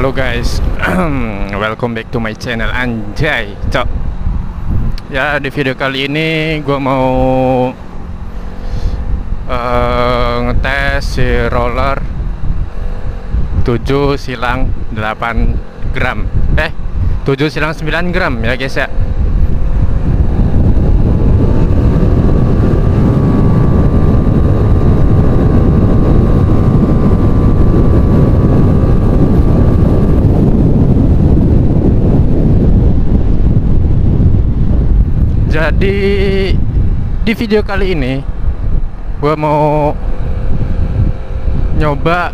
Halo guys, welcome back to my channel. Anjay, cok. Ya, di video kali ini gue mau ngetes si roller 7 silang 8 gram 7 silang 9 gram ya guys ya. Jadi di video kali ini gue mau nyoba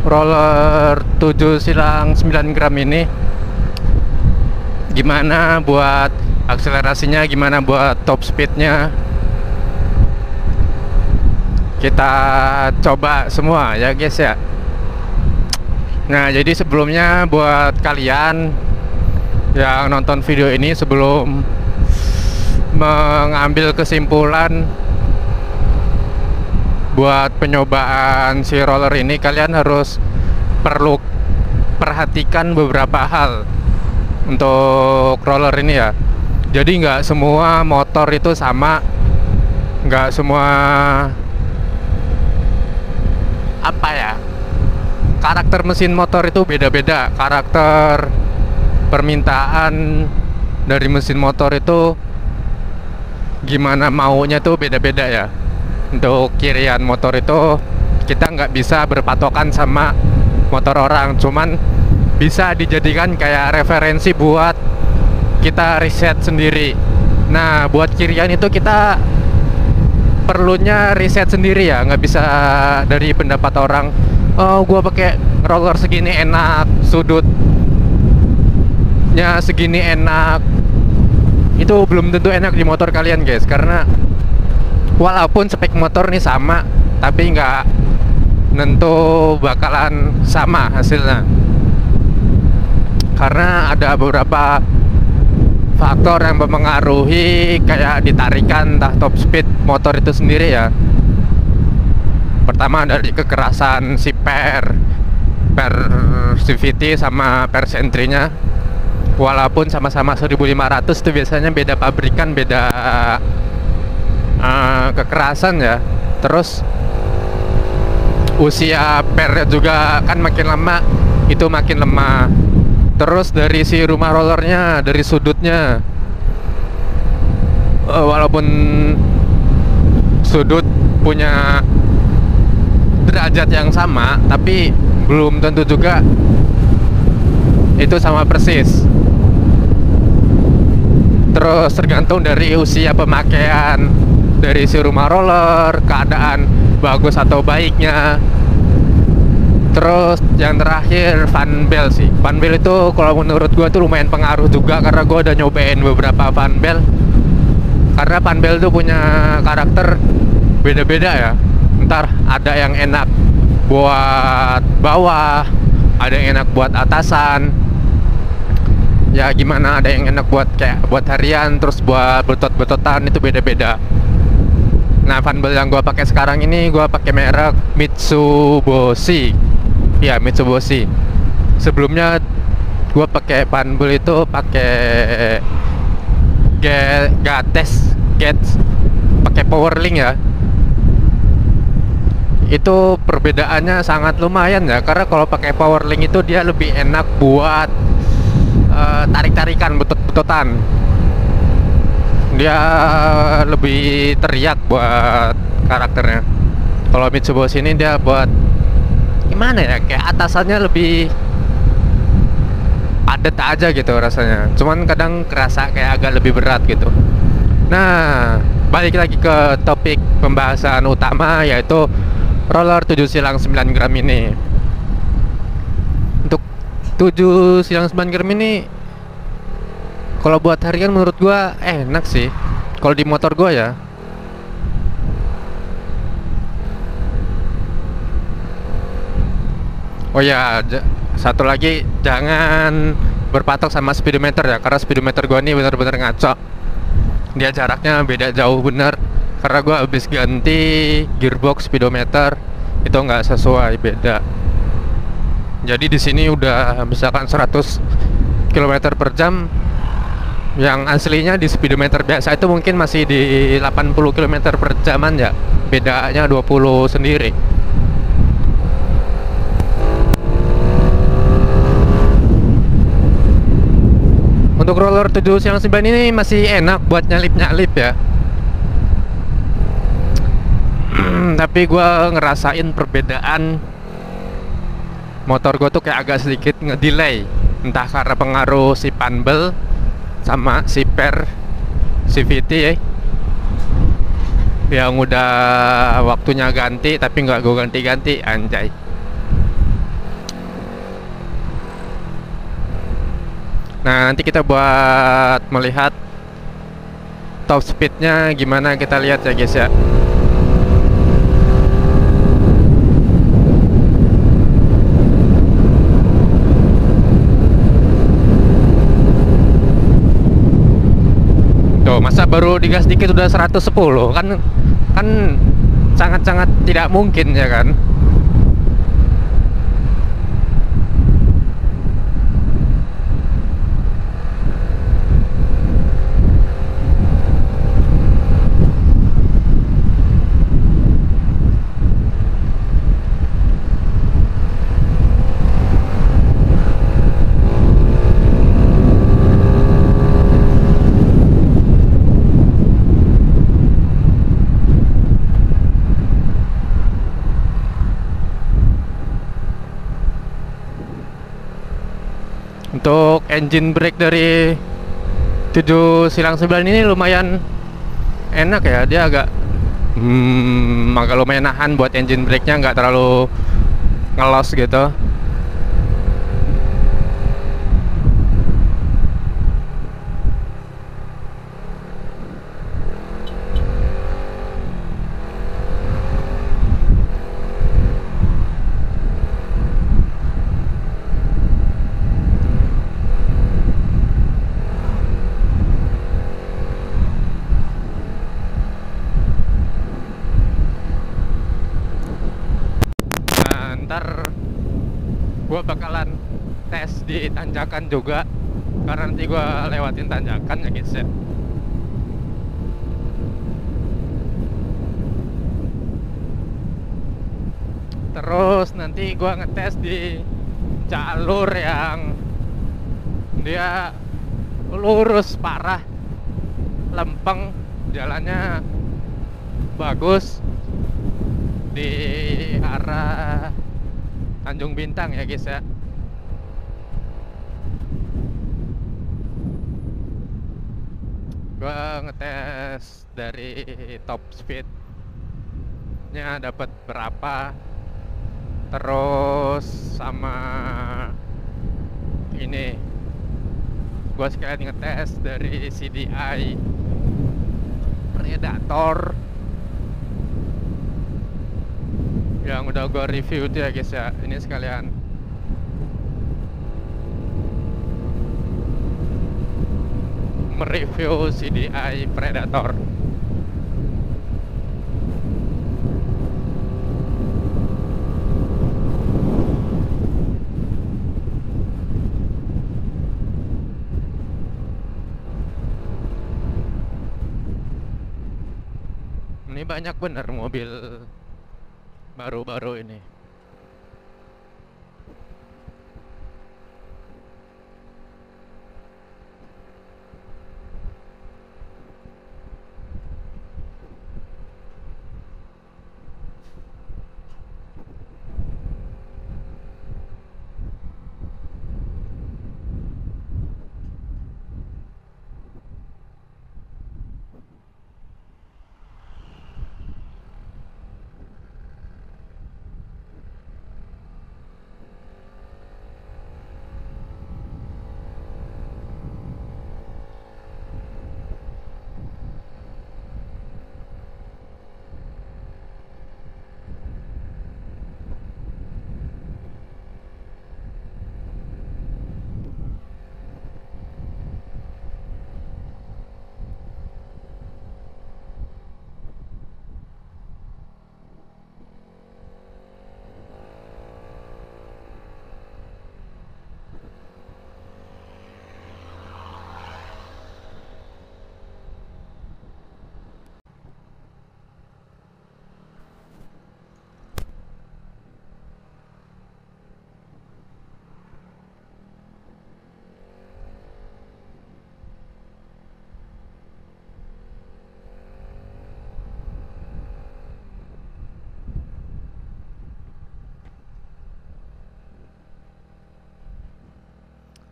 roller 7 silang 9 gram ini, gimana buat akselerasinya, gimana buat top speednya. Kita coba semua ya guys ya. Nah, jadi sebelumnya buat kalian yang nonton video ini, sebelum mengambil kesimpulan buat penyobaan si roller ini, kalian harus perlu perhatikan beberapa hal untuk roller ini ya. Jadi nggak semua motor itu sama, nggak semua karakter mesin motor itu beda-beda. Karakter permintaan dari mesin motor itu gimana maunya tuh beda-beda ya. Untuk kirian motor itu kita nggak bisa berpatokan sama motor orang, cuman bisa dijadikan kayak referensi buat kita riset sendiri. Nah, buat kirian itu kita perlunya riset sendiri ya, nggak bisa dari pendapat orang. Oh, gua pakai roller segini enak, sudutnya segini enak. Itu belum tentu enak di motor kalian guys, karena walaupun spek motor nih sama, tapi nggak tentu bakalan sama hasilnya, karena ada beberapa faktor yang mempengaruhi, kayak ditarikan entah top speed motor itu sendiri ya. Pertama dari kekerasan si persivity sama persentrinya. Walaupun sama-sama 1500 itu biasanya beda pabrikan, beda kekerasan ya. Terus usia per juga kan makin lama itu makin lemah. Terus dari si rumah rollernya, dari sudutnya, walaupun sudut punya derajat yang sama, tapi belum tentu juga itu sama persis. Terus tergantung dari usia pemakaian dari si rumah roller, keadaan bagus atau baiknya. Terus yang terakhir fan belt sih. Fan belt itu kalau menurut gua tuh lumayan pengaruh juga, karena gua udah nyobain beberapa fan belt. Karena fan belt tuh punya karakter beda-beda ya. Ntar ada yang enak buat bawah, ada yang enak buat atasan. Ya gimana, ada yang enak buat kayak buat harian, terus buat betot-betotan, itu beda-beda. Nah, fan belt yang gua pakai sekarang ini gua pakai merek Mitsubishi. Ya, Mitsubishi. Sebelumnya gua pakai fan belt itu pakai Gates, pakai Powerlink ya. Itu perbedaannya sangat lumayan ya, karena kalau pakai Powerlink itu dia lebih enak buat tarik-tarikan, betot-betotan. Dia lebih teriak buat karakternya. Kalau Mitsubishi ini dia buat gimana ya, kayak atasannya lebih padat aja gitu rasanya. Cuman kadang kerasa kayak agak lebih berat gitu. Nah, balik lagi ke topik pembahasan utama, yaitu roller 7 silang 9 gram ini. Untuk 7 silang 9 gram ini, kalau buat harian menurut gua enak sih. Kalau di motor gua ya. Oh ya, satu lagi, jangan berpatok sama speedometer ya, karena speedometer gua ini bener-bener ngaco. Dia jaraknya beda jauh bener. Karena gue habis ganti gearbox speedometer, itu nggak sesuai, beda. Jadi di sini udah misalkan 100 kilometer per jam, yang aslinya di speedometer biasa itu mungkin masih di 80 kilometer per jaman ya. Bedanya 20 sendiri. Untuk roller 799 ini masih enak buat nyalip-nyalip ya. Tapi gue ngerasain perbedaan motor gue tuh kayak agak sedikit ngedelay, entah karena pengaruh si panbel sama si per CVT ya, yang udah waktunya ganti tapi nggak gue ganti-ganti, anjay. Nah, nanti kita buat melihat top speednya gimana, kita lihat ya guys ya. Tuh, masa baru digas dikit udah 110, kan sangat-sangat tidak mungkin ya kan. Untuk engine brake dari 7 silang 9 ini lumayan enak ya, dia agak agak lumayan nahan buat engine brake-nya, nggak terlalu ngelos gitu. Nah, ntar gue bakalan tes di tanjakan juga, karena nanti gue lewatin tanjakan ya guys ya. Terus nanti gue ngetes di jalur yang dia lurus parah, lempeng, jalannya bagus di arah Tanjung Bintang ya guys ya. Gua ngetes dari top speednya dapat berapa, terus sama ini gua sekalian ngetes dari CDI Predator yang udah gua review tuh ya guys ya. Ini sekalian mereview CDI Predator. Ini banyak bener mobil baru-baru ini.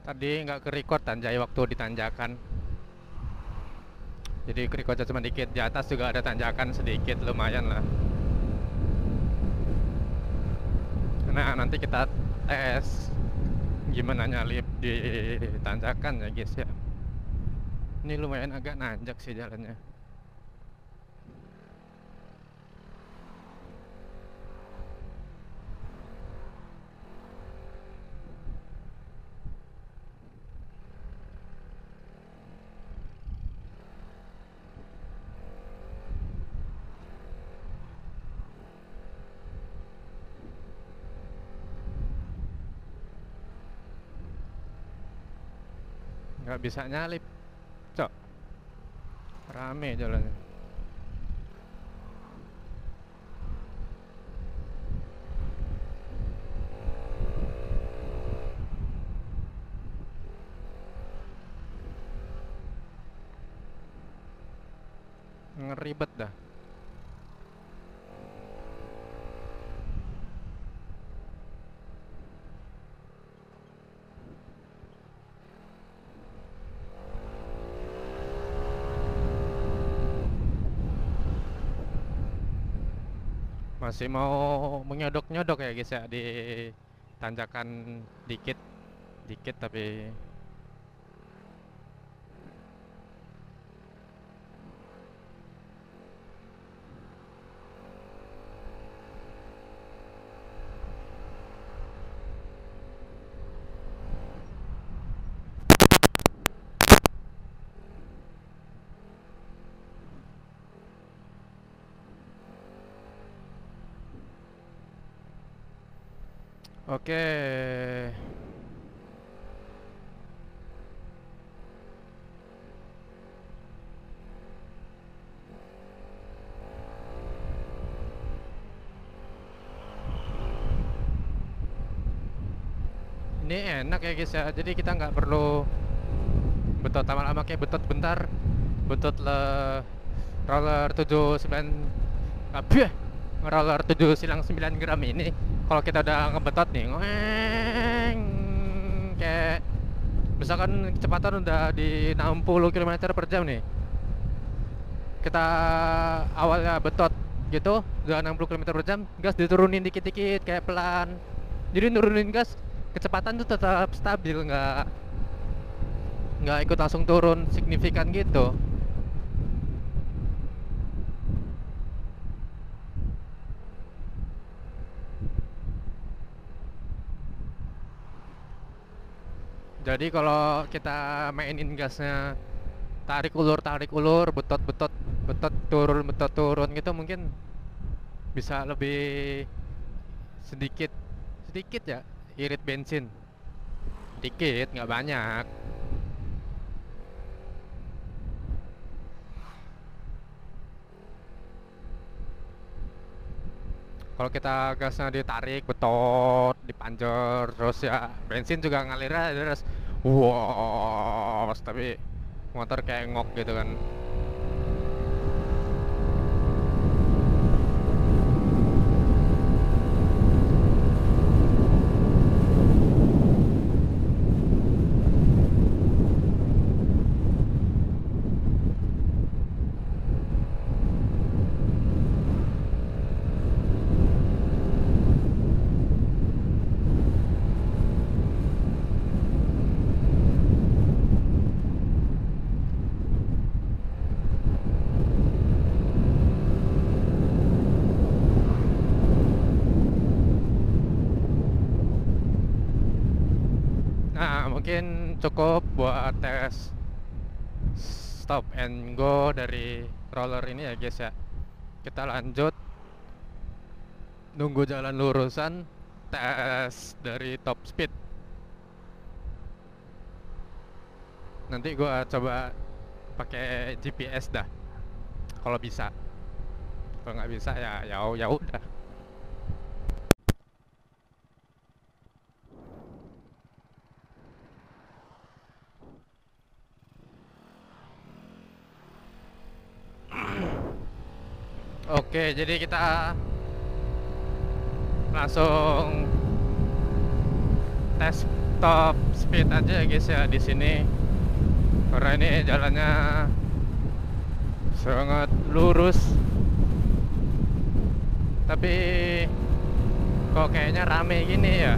Tadi nggak ke-record Tanjai waktu ditanjakan. Jadi ke-recordnya cuma dikit. Di atas juga ada tanjakan sedikit, lumayan lah. Nah, nanti kita tes gimana nyalip di tanjakan ya guys ya. Ini lumayan agak nanjak sih jalannya. Nggak bisa nyalip, cok. Rame jalannya. Ngeribet dah. Masih mau menyodok-nyodok ya guys ya di tanjakan dikit dikit tapi oke. Ini enak ya guys ya. Jadi kita nggak perlu betot lama-lama, kayak betot bentar, betot le roller 79 apa roller 7 silang 9 gram ini. Kalau kita udah ngebetot nih, ngoeng, kayak misalkan kecepatan udah di 60 km per jam nih, kita awalnya betot gitu udah 60 km per jam, gas diturunin dikit-dikit kayak pelan, jadi nurunin gas, kecepatan tuh tetap stabil, nggak ikut langsung turun signifikan gitu. Jadi kalau kita mainin gasnya tarik ulur, betot turun gitu, mungkin bisa lebih sedikit sedikit ya irit bensin, dikit nggak banyak. Kalau kita gasnya ditarik, betot, dipanjer, terus ya bensin juga ngalirnya terus, wow, tapi motor kayak ngok gitu kan. Nah, mungkin cukup buat tes stop and go dari roller ini ya guys ya. Kita lanjut nunggu jalan lurusan, tes dari top speed. Nanti gua coba pakai GPS dah kalau bisa. Kalau nggak bisa ya ya udah. Oke, jadi kita langsung tes top speed aja ya guys ya di sini, karena ini jalannya sangat lurus. Tapi kok kayaknya rame gini ya.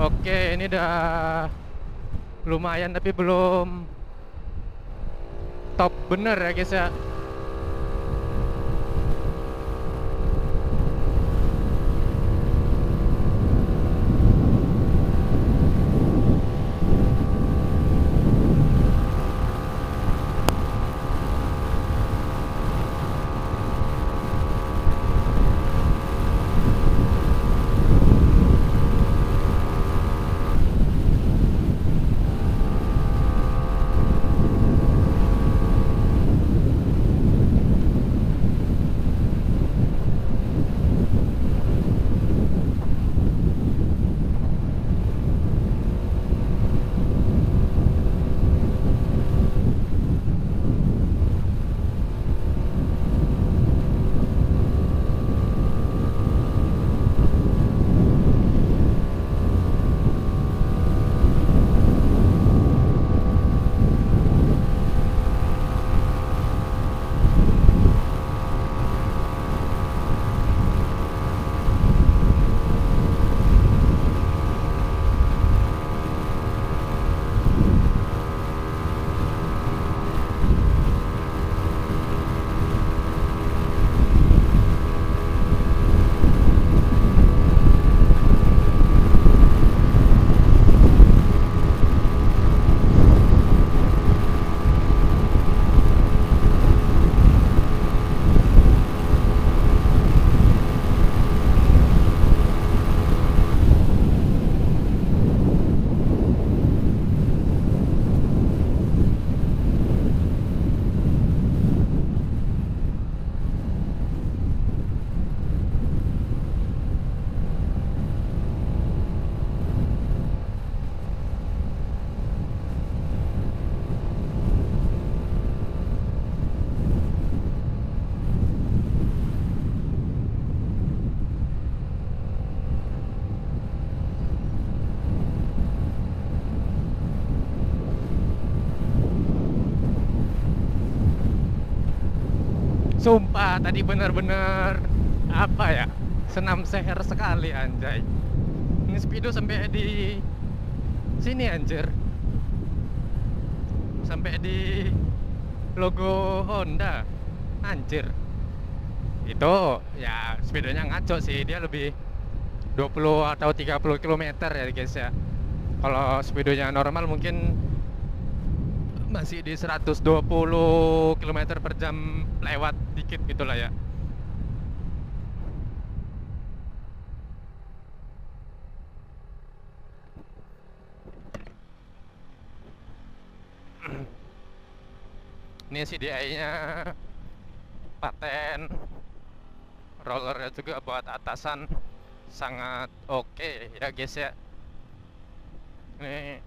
Oke, ini udah lumayan tapi belum top bener ya guys ya. Sumpah tadi bener-bener apa ya, senam seher sekali anjay. Ini speedo sampai di sini anjir, sampai di logo Honda anjir. Itu ya speedonya ngaco sih, dia lebih 20 atau 30 km ya guys ya. Kalau speedonya normal mungkin masih di 120 km per jam, lewat dikit gitulah ya. Ini CDI-nya paten, rollernya juga buat atasan sangat oke ya guys ya. Ini